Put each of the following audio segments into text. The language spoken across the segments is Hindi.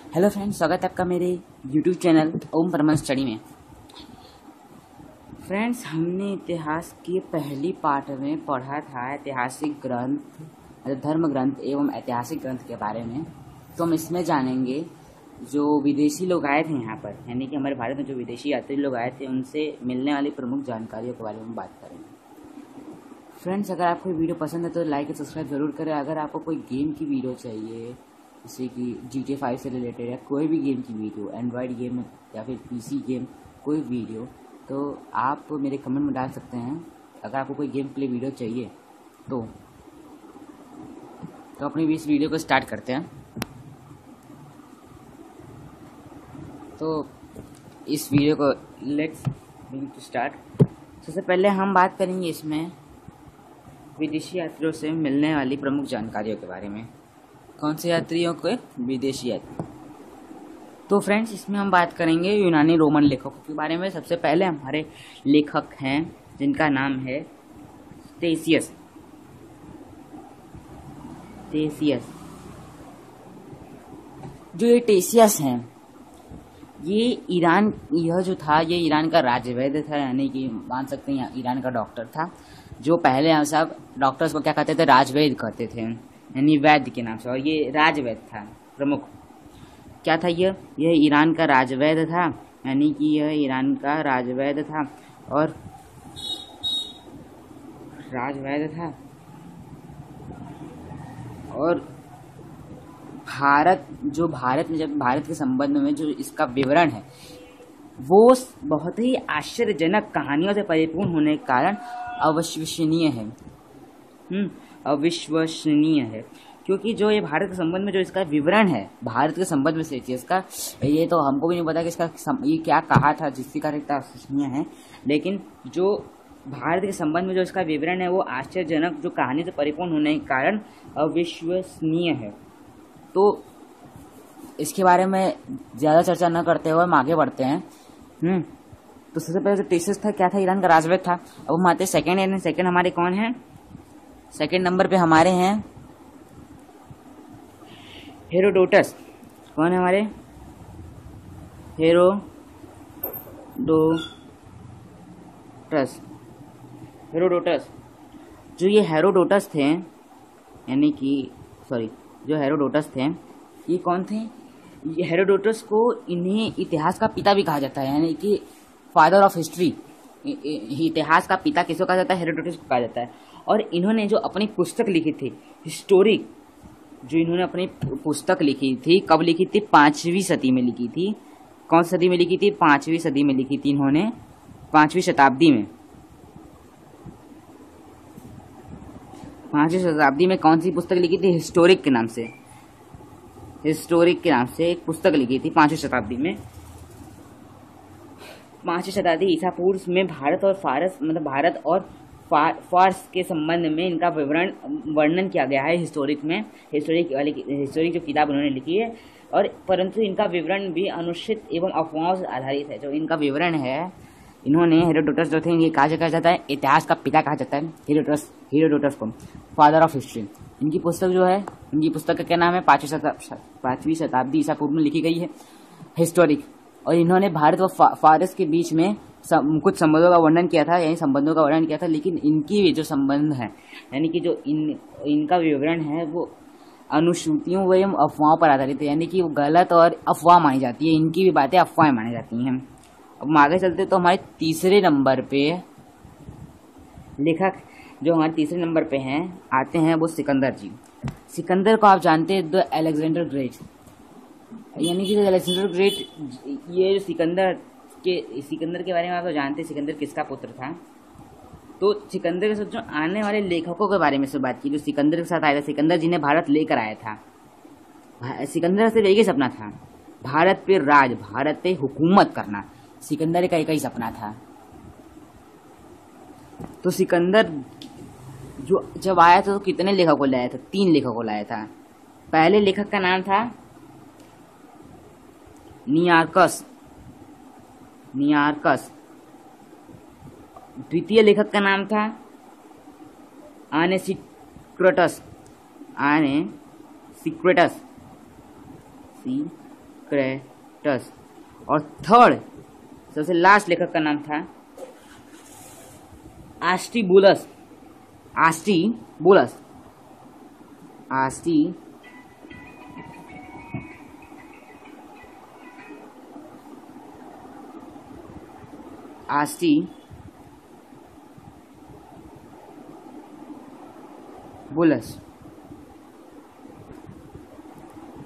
हेलो फ्रेंड्स, स्वागत है आपका मेरे यूट्यूब चैनल ओम परमन स्टडी में। फ्रेंड्स, हमने इतिहास के पहली पार्ट में पढ़ा था ऐतिहासिक ग्रंथ, धर्म ग्रंथ एवं ऐतिहासिक ग्रंथ के बारे में। तो हम इसमें जानेंगे जो विदेशी लोग आए थे यहाँ पर, यानी कि हमारे भारत में जो विदेशी यात्री लोग आए थे उनसे मिलने वाली प्रमुख जानकारियों के बारे में बात करेंगे। फ्रेंड्स, अगर आपको वीडियो पसंद है तो लाइक और सब्सक्राइब जरूर करें। अगर आपको कोई गेम की वीडियो चाहिए, जैसे कि GTA 5 से रिलेटेड या कोई भी गेम की वीडियो, एंड्रॉयड गेम या फिर PC गेम, कोई वीडियो, तो आप मेरे कमेंट में डाल सकते हैं। अगर आपको कोई गेम प्ले वीडियो चाहिए तो अपनी इस वीडियो को स्टार्ट करते हैं। तो इस वीडियो को लेट्स टू स्टार्ट। सबसे पहले हम बात करेंगे इसमें विदेशी यात्रियों से मिलने वाली प्रमुख जानकारियों के बारे में। कौन से यात्रियों के? विदेशी यात्री। तो फ्रेंड्स, इसमें हम बात करेंगे यूनानी रोमन लेखकों के बारे में। सबसे पहले हमारे लेखक हैं जिनका नाम है टेसियस। जो ये टेसियस हैं, ये ईरान का राजवैद्य था, यानी कि मान सकते हैं ईरान का डॉक्टर था। जो पहले हम सब डॉक्टर्स को क्या कहते थे? राजवैद्य कहते थे, यानी वैद्य के नाम से। और ये राजवैद्य था, प्रमुख क्या था? यह ईरान का राजवैद्य था, यानी कि यह ईरान का राजवैद्य था और भारत के संबंध में जो इसका विवरण है वो बहुत ही आश्चर्यजनक कहानियों से परिपूर्ण होने के कारण अविश्वसनीय है। क्योंकि जो ये भारत के संबंध में जो इसका विवरण है, भारत के संबंध में से इसका, ये तो हमको भी नहीं पता कि इसका ये क्या कहा था जिसके कारण इतना अविश्वसनीय है, लेकिन जो भारत के संबंध में जो इसका विवरण है वो आश्चर्यजनक, जो कहानी से परिपूर्ण होने के कारण अविश्वसनीय है। तो इसके बारे में ज़्यादा चर्चा न करते हुए हम आगे बढ़ते हैं। तो सबसे पहले जो टेसियस था, क्या था? ईरान का राजवैद्य था। अब हम आते हैं सेकंड हमारे कौन है? सेकंड नंबर पे हमारे हैं हेरोडोटस। कौन है हमारे? हेरोडोटस। जो ये हेरोडोटस थे, यानी कि जो हेरोडोटस थे, ये कौन थे? ये हेरोडोटस को इन्हें इतिहास का पिता भी कहा जाता है, यानी कि फादर ऑफ हिस्ट्री। इतिहास का पिता किसको कहा जाता है? हेरोडोटस को कहा जाता है। और इन्होंने जो अपनी पुस्तक लिखी थी हिस्टोरिक, जो इन्होंने अपनी पुस्तक लिखी थी, कब लिखी थी? 5वीं सदी में लिखी थी। कौन सी सदी में लिखी थी? 5वीं सदी में लिखी थी इन्होंने, 5वीं शताब्दी में। 5वीं शताब्दी में कौन सी पुस्तक लिखी थी? हिस्टोरिक के नाम से एक पुस्तक लिखी थी 5वीं शताब्दी में। 5वीं शताब्दी ईसा पूर्व में भारत और फारस के संबंध में इनका वर्णन किया गया है हिस्टोरिक में। हिस्टोरिक जो किताब उन्होंने लिखी है, और परंतु इनका विवरण भी अनुचित एवं अफवाहों से आधारित है। जो इनका विवरण है, इन्होंने हेरोडोटस जो थे, ये कहा जाता है इतिहास का पिता कहा जाता है हेरोडोटस को, फादर ऑफ हिस्ट्री। इनकी पुस्तक का क्या नाम है? 5वीं शताब्दी ईसा पूर्व में लिखी गई है, हिस्टोरिक। और इन्होंने भारत और फारस के बीच में कुछ संबंधों का वर्णन किया था, लेकिन इनकी जो संबंध है, यानी कि जो इनका विवरण है, वो अनुश्रुतियों एवं अफवाहों पर आधारित है, यानी कि वो गलत और अफवाह मानी जाती है। इनकी भी बातें अफवाहें मानी जाती हैं। अब हम आगे चलते तो हमारे तीसरे नंबर पे लेखक जो हमारे तीसरे नंबर पे हैं आते हैं, वो सिकंदर जी। सिकंदर को आप जानते हैं, द अलेक्जेंडर ग्रेट, यानी कि अलेक्जेंडर ग्रेट। ये सिकंदर के बारे में आप तो जानते हैं, सिकंदर किसका पुत्र था। तो सिकंदर के साथ जो आने वाले लेखकों के बारे में से बात की, जो सिकंदर के साथ आया था, सिकंदर जी ने भारत लेकर आया था। सिकंदर सिर्फ एक ही सपना था, भारत पे हुकूमत करना। सिकंदर का एक ही सपना था। तो सिकंदर जो जब आया था तो कितने लेखकों को लाया था? 3 लेखकों को लाया था। पहले लेखक का नाम था नियार्कस। द्वितीय लेखक का नाम था आनेसिक्रेटस। निकेटस। और थर्ड सबसे लास्ट लेखक का नाम था आस्टिबुलस। आस्टिबुलस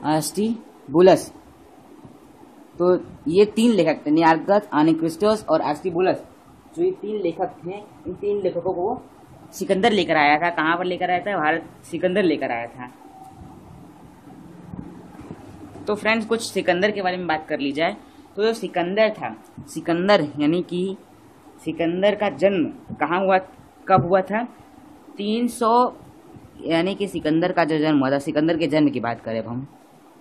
आस्टिबुलस। तो ये तीन लेखक थे, नियार्कस, आनिक्रिस्टस और आस्टिबुलस। जो ये तीन लेखक थे, इन तीन लेखकों को सिकंदर लेकर आया था। कहाँ पर लेकर आया था? भारत सिकंदर लेकर आया था। तो फ्रेंड्स, कुछ सिकंदर के बारे में बात कर ली जाए तो जो सिकंदर था, सिकंदर यानी कि सिकंदर का जन्म कहाँ हुआ, कब हुआ था? 300 यानी कि सिकंदर का जो जन्म हुआ था, सिकंदर के जन्म की बात करें, अब हम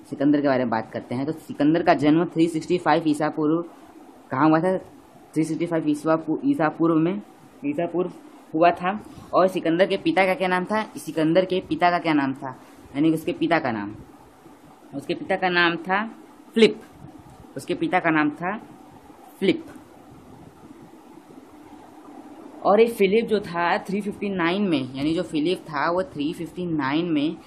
सिकंदर के बारे में बात करते हैं। तो सिकंदर का जन्म 365 ईसा पूर्व कहाँ हुआ था? 365 ईसा पूर्व हुआ था। और सिकंदर के पिता का क्या नाम था? सिकंदर के पिता का क्या नाम था? यानी कि उसके पिता का नाम था फिलिप। उसके पिता का नाम था फिलिप। और ये फिलिप जो था 359 में, यानी जो फिलिप था वो 359 में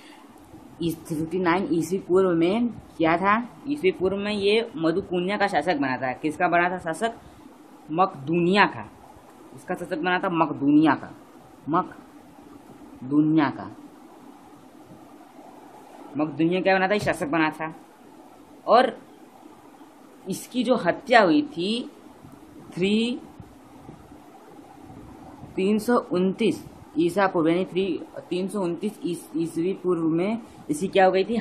59 ईस्वी पूर्व में क्या था? ईस्वी पूर्व में ये मधुकुनिया का शासक बना था। किसका बना था शासक? मकदूनिया का। इसका शासक बना था मकदूनिया का। मकदूनिया क्या बना था? शासक बना था। और इसकी जो हत्या हुई थी 329 ईसा पूर्व, यानी 329 ईस्वी पूर्व में इसकी क्या हो गई थी?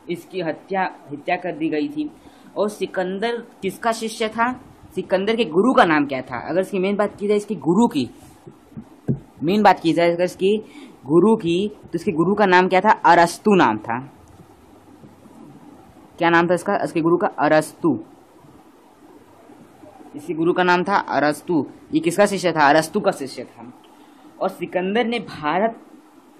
इसकी हत्या कर दी गई थी। और सिकंदर किसका शिष्य था? सिकंदर के गुरु का नाम क्या था? अगर इसकी मेन बात की जाए, इसकी गुरु की अगर इसकी गुरु की, तो इसके गुरु का नाम क्या था? अरस्तु नाम था। क्या नाम था इसका? इसके गुरु का अरस्तु। इसके गुरु का नाम था अरस्तु। ये किसका शिष्य था? अरस्तु का शिष्य था। और सिकंदर ने भारत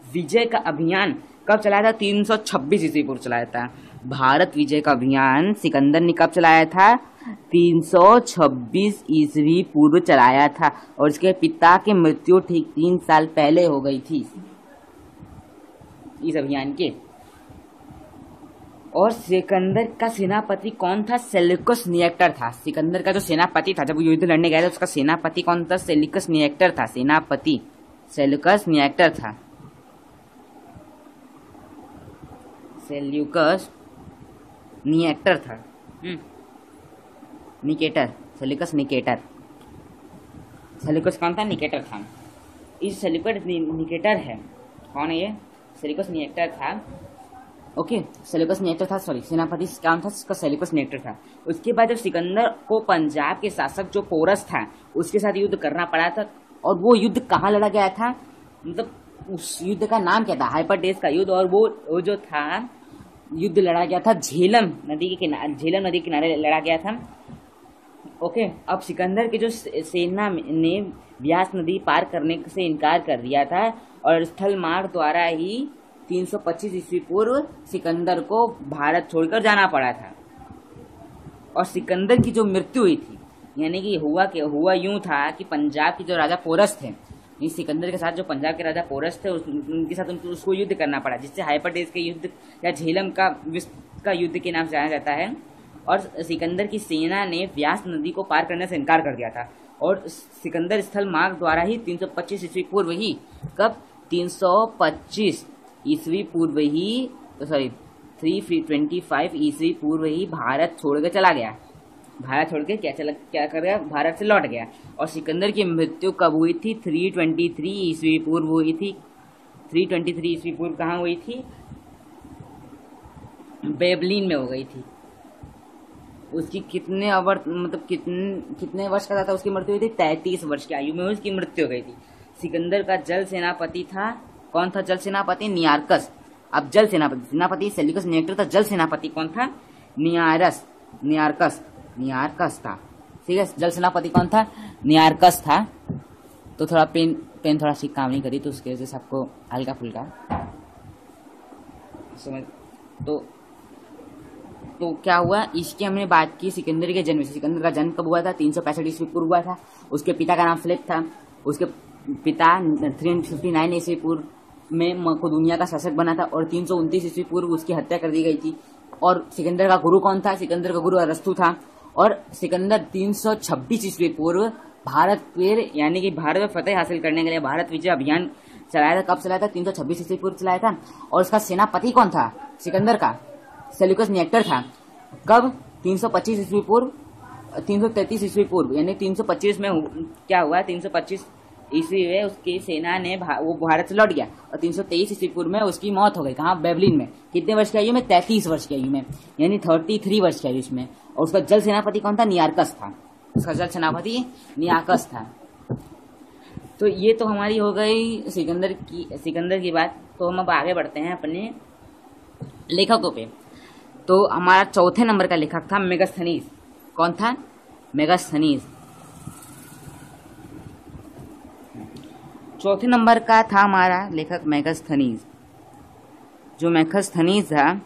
विजय का अभियान कब चलाया था? 326 ईस्वी पूर्व चलाया था। भारत विजय का अभियान सिकंदर ने कब चलाया था? 326 ईस्वी पूर्व चलाया था। और इसके पिता की मृत्यु ठीक 3 साल पहले हो गई थी इस अभियान के। और सिकंदर का सेनापति कौन था? सेल्यूकस निएक्टर था। सिकंदर का जो सेनापति था, जब वो युद्ध लड़ने गया था, उसका सेनापति कौन था? सेल्यूकस निएक्टर था। सेनापति सेल्यूकस निएक्टर था। सेल्यूकस निएक्टर था। सेल्यूकस कौन था? निकेटर था। इस सेल्यूकस निकेटर है, कौन है ये? सेल्यूकस निएक्टर था। ओके, सेल्यूकस निएक्टर था, सॉरी, सेनापति क्या था इसका? सेल्यूकस निएक्टर था। उसके बाद जब सिकंदर को पंजाब के शासक जो पोरस था उसके साथ युद्ध करना पड़ा था। और वो युद्ध कहाँ लड़ा गया था? मतलब उस युद्ध का नाम क्या था? हाइपरडेस का युद्ध। और वो जो था युद्ध लड़ा गया था झेलम नदी के किनारे लड़ा गया था। ओके, अब सिकंदर की जो सेना ने व्यास नदी पार करने से इनकार कर दिया था और स्थल मार्ग द्वारा ही 325 ईस्वी पूर्व सिकंदर को भारत छोड़कर जाना पड़ा था। और सिकंदर की जो मृत्यु हुई थी, यानी कि हुआ यूं था कि पंजाब के जो राजा पोरस थे, इस सिकंदर के साथ जो पंजाब के राजा पोरस थे, उनके साथ उसको युद्ध करना पड़ा, जिससे हाइपरडेस के युद्ध या झेलम का युद्ध के नाम से जाना जाता है। और सिकंदर की सेना ने व्यास नदी को पार करने से इनकार कर दिया था। और सिकंदर स्थल मार्ग द्वारा ही 325 ईस्वी पूर्व ही, कब? 325 ईस्वी पूर्व ही, सॉरी 325 ईस्वी पूर्व ही भारत छोड़कर चला गया। भारत छोड़ के क्या कर गया? भारत से लौट गया। और सिकंदर की मृत्यु कब हुई थी? 323 ईस्वी पूर्व हुई थी। 323 ईस्वी पूर्व कहाँ हुई थी? बेबलिन में हो गई थी। उसकी कितने वर्ष का था उसकी मृत्यु हुई थी? 33 वर्ष की आयु में उसकी मृत्यु हो गई थी। सिकंदर का जल सेनापति था, कौन था जल सेनापति? नियार्कस। अब जल सेनापति सेल्यूकस निएक्टर था, जल सेनापति कौन था? नियार्कस था। ठीक है, जल सेनापति कौन था? नियार्कस था। तो थोड़ा पेन थोड़ा सी काम नहीं करी, तो उसकी वजह से आपको हल्का फुल्का समझ। तो तो क्या हुआ, इसकी हमने बात की सिकंदर के जन्म से। सिकंदर का जन्म कब हुआ था? 365 ईस्वी पूर्व हुआ था। उसके पिता का नाम फिलिप था। उसके पिता 359 ईस्वी पूर्व में मकदूनिया का शासक बना था और 329 ईस्वी पूर्व उसकी हत्या कर दी गई थी। और सिकंदर का गुरु कौन था? सिकंदर का गुरु अरस्तु था। और सिकंदर 326 ईस्वी पूर्व भारत पर यानी कि भारत में फतेह हासिल करने के लिए भारत विजय अभियान चलाया था। कब चलाया था? 326 ईस्वी पूर्व चलाया था। और उसका सेनापति कौन था सिकंदर का? सेल्यूकस निएक्टर था। कब? 325 ईस्वी पूर्व 333 ईस्वी पूर्व यानी 325 में क्या हुआ, 325 ईस्वी में उसकी सेना ने वो भारत से लौट गया और 323 ईस्वी पूर्व में उसकी मौत हो गई। कहाँ? बेबलिन में। कितने वर्ष की आयु में? 33 वर्ष की आयु में, यानी 33 वर्ष की आयु में। और उसका जल सेनापति कौन था? नियार्कस था। उसका जल सेनापति नियार्कस था। तो ये तो हमारी हो गई सिकंदर की बात। तो हम अब आगे बढ़ते हैं अपने लेखकों पे। तो हमारा चौथे नंबर का लेखक था मेगास्थनीज। कौन था? मेगास्थनीज। चौथे नंबर का था हमारा लेखक मेगास्थनीज। जो मेगास्थनीज था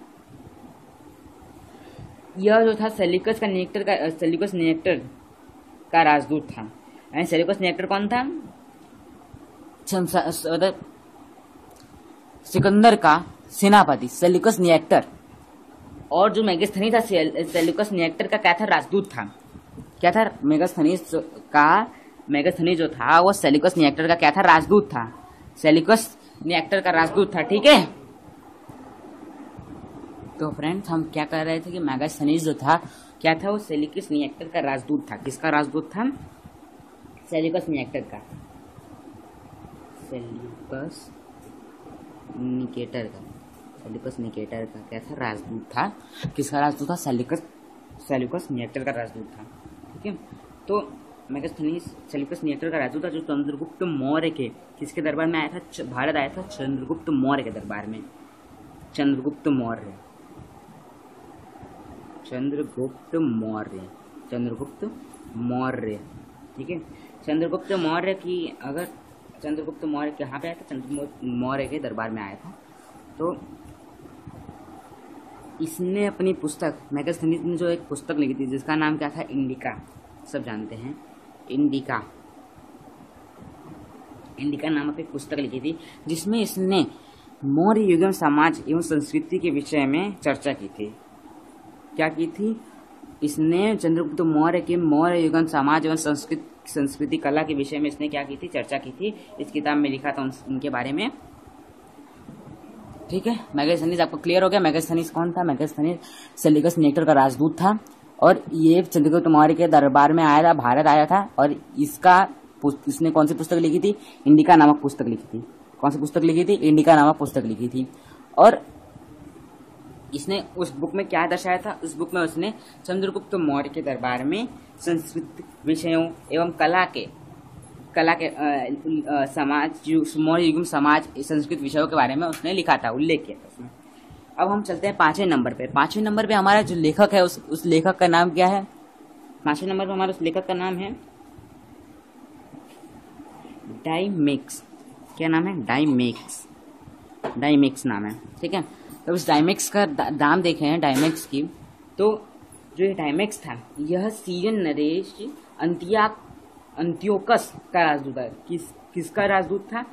यह जो था सेल्यूकस निएक्टर का राजदूत था। सेल्यूकस निएक्टर कौन था? सिकंदर का सेनापति सेल्यूकस निएक्टर। और जो मेगास्थनीज था सेल्यूकस निएक्टर का क्या था? राजदूत था। क्या था? मेगास्थनीज जो था वो सेल्यूकस निएक्टर का क्या था? राजदूत था। सेल्यूकस निएक्टर का राजदूत था। ठीक है। तो फ्रेंड्स हम क्या कर रहे थे कि मेगास्थनीज जो था क्या था? वो सेल्यूकस निएक्टर का राजदूत था। किसका राजदूत था? सेल्यूकस निएक्टर का। सेल्यूकस निकेटर का क्या था? राजदूत था। किसका राजदूत था? सेल्यूकस निएक्टर का राजदूत था। ठीक है। तो मेगास्थनीज सेल्यूकस निएक्टर का राजदूत था जो चंद्रगुप्त मौर्य के किसके दरबार में आया था? भारत आया था चंद्रगुप्त मौर्य के दरबार में। चंद्रगुप्त मौर्य। ठीक है। चंद्रगुप्त मौर्य कहाँ पे आया था? चंद्रगुप्त मौर्य के दरबार में आया था। तो इसने अपनी पुस्तक मेगास्थनीज ने जो एक पुस्तक लिखी थी जिसका नाम क्या था? इंडिका। सब जानते हैं इंडिका नामक एक पुस्तक लिखी थी जिसमें इसने मौर्य युगम समाज एवं संस्कृति के विषय में चर्चा की थी। क्या की थी? इसने चंद्रगुप्त मौर्य के मौर्य युगम समाज एवं संस्कृति कला के विषय में इसने क्या की थी? चर्चा की थी। इस किताब में लिखा था उनके बारे में। ठीक है। मेगास्थनीज आपको क्लियर हो गया। मेगास्थनीज कौन था? मेगास्थनीज सेल्यूकस निएक्टर का राजदूत था और ये चंद्रगुप्त मौर्य के दरबार में आया था, भारत आया था। और इसने कौन सी पुस्तक लिखी थी? इंडिका नामक पुस्तक लिखी थी। कौन सी पुस्तक लिखी थी? इंडिका नामक पुस्तक लिखी थी। और इसने उस बुक में क्या दर्शाया था? उस बुक में उसने चंद्रगुप्त मौर्य के दरबार में संस्कृत विषयों एवं कला के मौर्य युग समाज संस्कृत विषयों के बारे में उसने लिखा था, उल्लेख किया था उसमें। अब हम चलते हैं 5वें नंबर पे। 5वें नंबर पे हमारा जो लेखक है उस लेखक का नाम क्या है? 5वें नंबर पे हमारा उस लेखक का नाम है डाइमेक्स। क्या नाम है? डाइमेक्स नाम है। ठीक है। तो उस डाइमेक्स का नाम देखे हैं डाइमेक्स की। तो जो ये डाइमेक्स था यह सीरियन नरेश अंत्योकस का राजदूत है। किसका राजदूत था?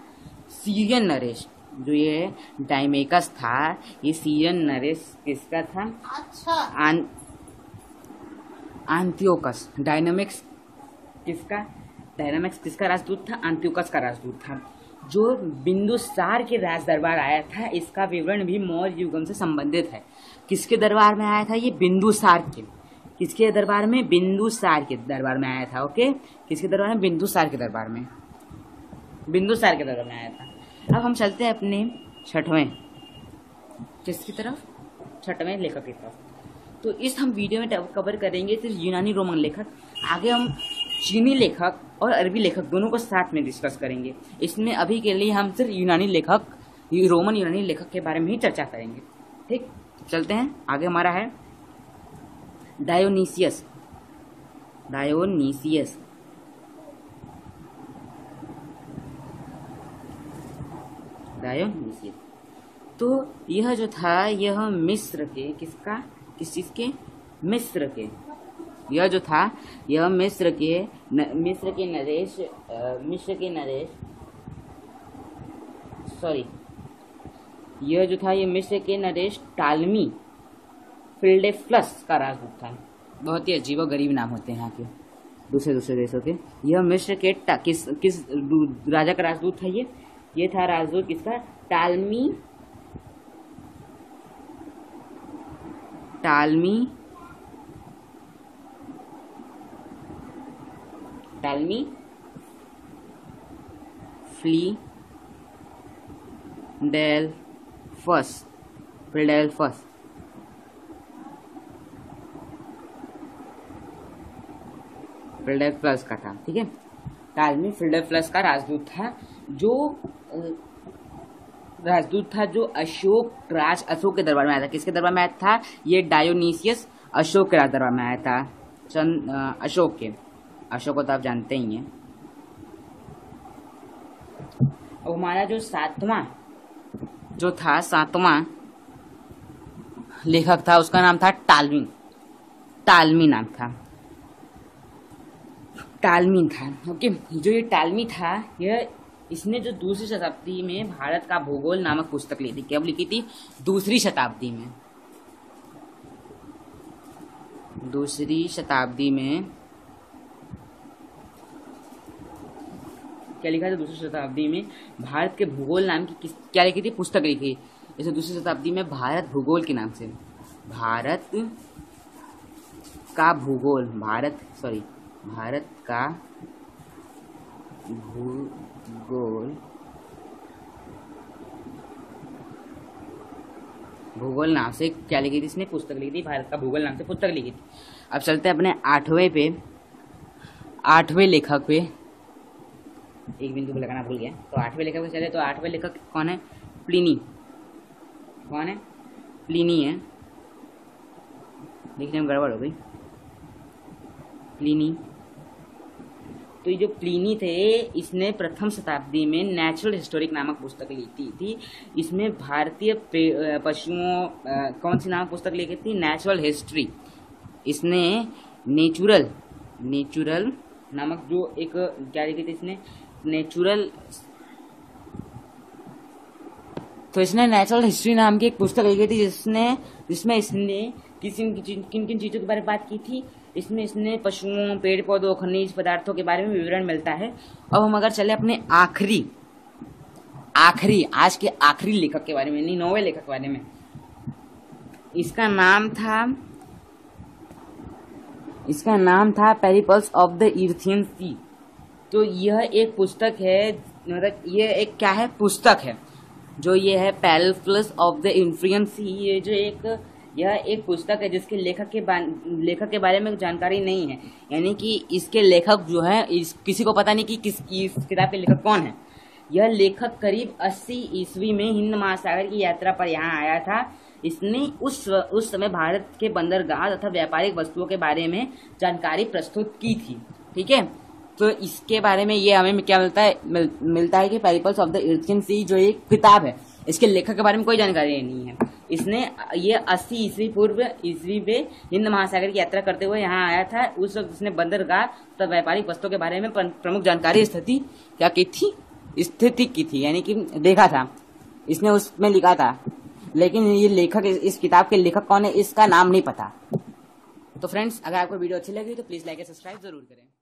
सीरियन नरेश। जो ये डाइमेकस था ये सीरियन नरेश किसका था? अच्छा। अंत्योकस। डायनामिक्स किसका राजदूत था? अंत्योकस का राजदूत था। जो बिंदुसार के राज दरबार आया था इसका विवरण भी मौर्य युगम से संबंधित है। किसके दरबार में आया था ये? बिंदुसार के। किसके दरबार में? बिंदुसार के दरबार में आया था। ओके। किसके दरबार में? बिंदुसार के दरबार में आया था। अब हम चलते हैं अपने छठवें लेखक की तरफ। तो इस हम वीडियो में कवर करेंगे सिर्फ यूनानी रोमन लेखक। आगे हम चीनी लेखक और अरबी लेखक दोनों को साथ में डिस्कस करेंगे। इसमें अभी के लिए हम सिर्फ रोमन यूनानी लेखक के बारे में ही चर्चा करेंगे। ठीक। चलते हैं आगे। हमारा है डायोनीसियस। तो यह जो था यह मिस्र के किसका? किस चीज के? मिस्र के। यह जो था यह मिस्र के नरेश सॉरी यह जो था ये मिस्र के नरेश टालमी फिलडेल्फस का राजदूत था। बहुत ही अजीब और गरीब नाम होते हैं यहाँ के दूसरे देशों के। यह मिस्र के किस राजा का राजदूत था? ये था राजदूत किसका? टालमी फिलडेल्फस का था। ठीक है, टालमी फिलडेल्फस का राजदूत था जो अशोक के दरबार में आया था। किसके दरबार में आया था? ये डायोनीसियस अशोक के दरबार में आया था। अशोक को तो आप जानते ही हैं। अब हमारा जो सातवां लेखक था उसका नाम था टालमी नाम था। टालमी था। ओके, जो ये टालमी था इसने जो दूसरी शताब्दी में भारत का भूगोल नामक पुस्तक ली थी। कब लिखी थी? दूसरी शताब्दी में क्या लिखा था? दूसरी शताब्दी में भारत के भूगोल नाम की क्या लिखी थी? पुस्तक लिखी। इसे दूसरी शताब्दी में भारत भूगोल के नाम से भारत का भूगोल नाम से क्या लिखी थी? इसने पुस्तक लिखी थी। भारत का भूगोल नाम से पुस्तक लिखी थी। अब चलते हैं अपने आठवें लेखक पे। एक बिंदु पे लगाना भूल गया। तो आठवें लेखक पे चले तो आठवें लेखक कौन है? प्लिनी है। लिखने में गड़बड़ हो गई। प्लिनी। तो ये जो प्लिनी थे इसने प्रथम शताब्दी में नेचुरल हिस्टोरिक नामक पुस्तक लिखी थी। इसमें भारतीय पशुओं कौन सी नामक पुस्तक लिखी थी? Natural history. इसने नेचुरल नामक जो एक क्या लिखी थी इसने? इसने नेचुरल हिस्ट्री नाम की एक पुस्तक लिखी थी जिसमें इसने किन किन चीजों के बारे में बात की थी। इसने पशुओं, पेड़ पौधों, खनिज पदार्थों के बारे में विवरण मिलता है। अब हम अगर चले अपने आज के आखिरी लेखक के बारे में, नहीं 9वें लेखक के बारे में। इसका नाम था पेरिपल्स ऑफ द इरिथियन सी। तो यह एक पुस्तक है, मतलब ये एक क्या है? पुस्तक है जो ये है पेरिपल्स ऑफ द इरिथियन सी। यह एक पुस्तक है जिसके लेखक के बारे में जानकारी नहीं है। यानी कि इसके लेखक जो है किसी को पता नहीं कि इस किताब के लेखक कौन है। यह लेखक करीब 80 ईस्वी में हिंद महासागर की यात्रा पर यहाँ आया था। इसने उस समय भारत के बंदरगाह तथा व्यापारिक वस्तुओं के बारे में जानकारी प्रस्तुत की थी। ठीक है, तो इसके बारे में ये हमें क्या मिलता है कि पेरिपल्स ऑफ द इरिथियन सी जो एक किताब है, इसके लेखक के बारे में कोई जानकारी नहीं है। इसने ये 80 ईस्वी में हिंद महासागर की यात्रा करते हुए यहाँ आया था। उस वक्त इसने बंदरगाह तथा व्यापारिक वस्तुओं के बारे में प्रमुख जानकारी स्थिति की थी, यानी कि देखा था, इसने उसमें लिखा था। लेकिन ये लेखक, इस किताब के लेखक कौन है इसका नाम नहीं पता। तो फ्रेंड्स, अगर आपको वीडियो अच्छी लगी तो प्लीज लाइक और सब्सक्राइब जरूर करें।